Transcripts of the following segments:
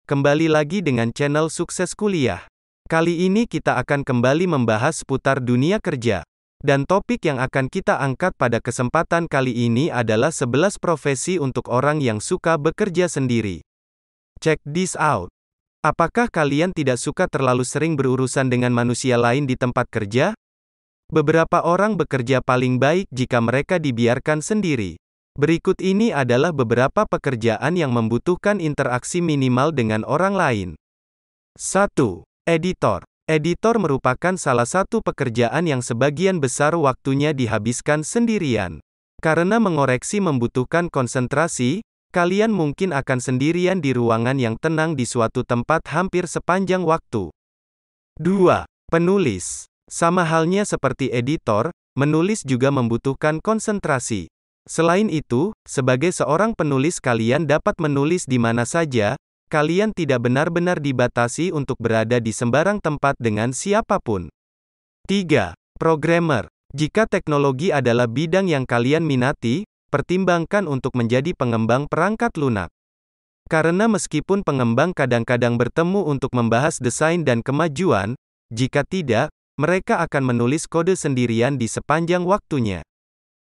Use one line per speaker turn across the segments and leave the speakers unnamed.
kembali lagi dengan channel Sukses Kuliah. Kali ini kita akan kembali membahas seputar dunia kerja. Dan topik yang akan kita angkat pada kesempatan kali ini adalah 11 profesi untuk orang yang suka bekerja sendiri. Check this out. Apakah kalian tidak suka terlalu sering berurusan dengan manusia lain di tempat kerja? Beberapa orang bekerja paling baik jika mereka dibiarkan sendiri. Berikut ini adalah beberapa pekerjaan yang membutuhkan interaksi minimal dengan orang lain. 1. Editor. Editor merupakan salah satu pekerjaan yang sebagian besar waktunya dihabiskan sendirian. Karena mengoreksi membutuhkan konsentrasi, kalian mungkin akan sendirian di ruangan yang tenang di suatu tempat hampir sepanjang waktu. 2. Penulis. Sama halnya seperti editor, menulis juga membutuhkan konsentrasi. Selain itu, sebagai seorang penulis kalian dapat menulis di mana saja, kalian tidak benar-benar dibatasi untuk berada di sembarang tempat dengan siapapun. 3. Programmer. Jika teknologi adalah bidang yang kalian minati, pertimbangkan untuk menjadi pengembang perangkat lunak. Karena meskipun pengembang kadang-kadang bertemu untuk membahas desain dan kemajuan, jika tidak, mereka akan menulis kode sendirian di sepanjang waktunya.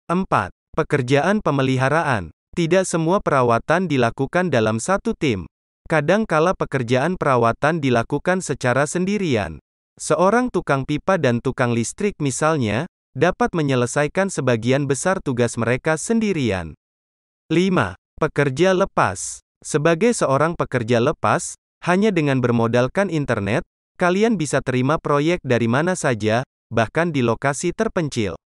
4. Pekerjaan pemeliharaan. Tidak semua perawatan dilakukan dalam satu tim. Kadang-kala pekerjaan perawatan dilakukan secara sendirian. Seorang tukang pipa dan tukang listrik misalnya, dapat menyelesaikan sebagian besar tugas mereka sendirian. 5. Pekerja lepas. Sebagai seorang pekerja lepas, hanya dengan bermodalkan internet, kalian bisa terima proyek dari mana saja, bahkan di lokasi terpencil.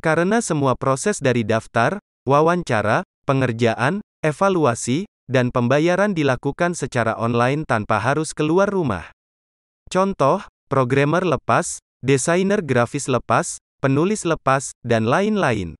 Karena semua proses dari daftar, wawancara, pengerjaan, evaluasi, dan pembayaran dilakukan secara online tanpa harus keluar rumah. Contoh, programmer lepas, desainer grafis lepas, penulis lepas, dan lain-lain.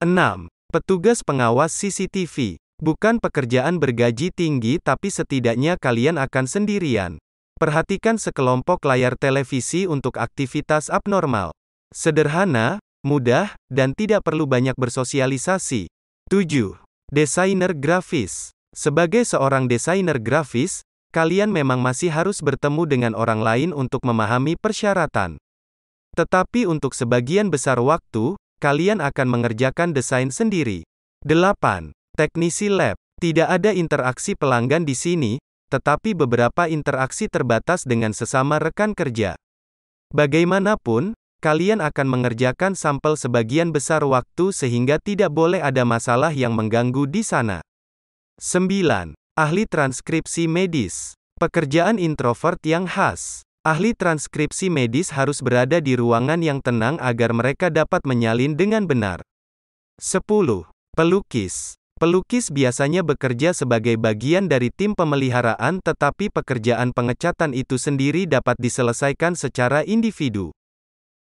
6. Petugas pengawas CCTV. Bukan pekerjaan bergaji tinggi tapi setidaknya kalian akan sendirian. Perhatikan sekelompok layar televisi untuk aktivitas abnormal. Sederhana, mudah, dan tidak perlu banyak bersosialisasi. 7. Desainer grafis. Sebagai seorang desainer grafis, kalian memang masih harus bertemu dengan orang lain untuk memahami persyaratan. Tetapi untuk sebagian besar waktu, kalian akan mengerjakan desain sendiri. 8. Teknisi lab. Tidak ada interaksi pelanggan di sini, tetapi beberapa interaksi terbatas dengan sesama rekan kerja. Bagaimanapun, kalian akan mengerjakan sampel sebagian besar waktu sehingga tidak boleh ada masalah yang mengganggu di sana. 9. Ahli transkripsi medis. Pekerjaan introvert yang khas. Ahli transkripsi medis harus berada di ruangan yang tenang agar mereka dapat menyalin dengan benar. 10. Pelukis. Pelukis biasanya bekerja sebagai bagian dari tim pemeliharaan tetapi pekerjaan pengecatan itu sendiri dapat diselesaikan secara individu.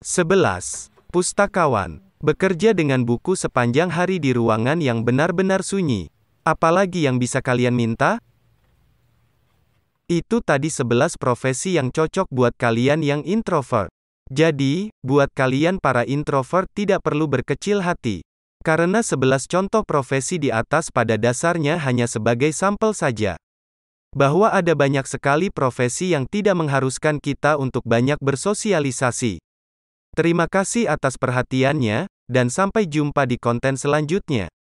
11. Pustakawan. Bekerja dengan buku sepanjang hari di ruangan yang benar-benar sunyi. Apalagi yang bisa kalian minta? Itu tadi 11 profesi yang cocok buat kalian yang introvert. Jadi, buat kalian para introvert tidak perlu berkecil hati. Karena 11 contoh profesi di atas pada dasarnya hanya sebagai sampel saja. Bahwa ada banyak sekali profesi yang tidak mengharuskan kita untuk banyak bersosialisasi. Terima kasih atas perhatiannya, dan sampai jumpa di konten selanjutnya.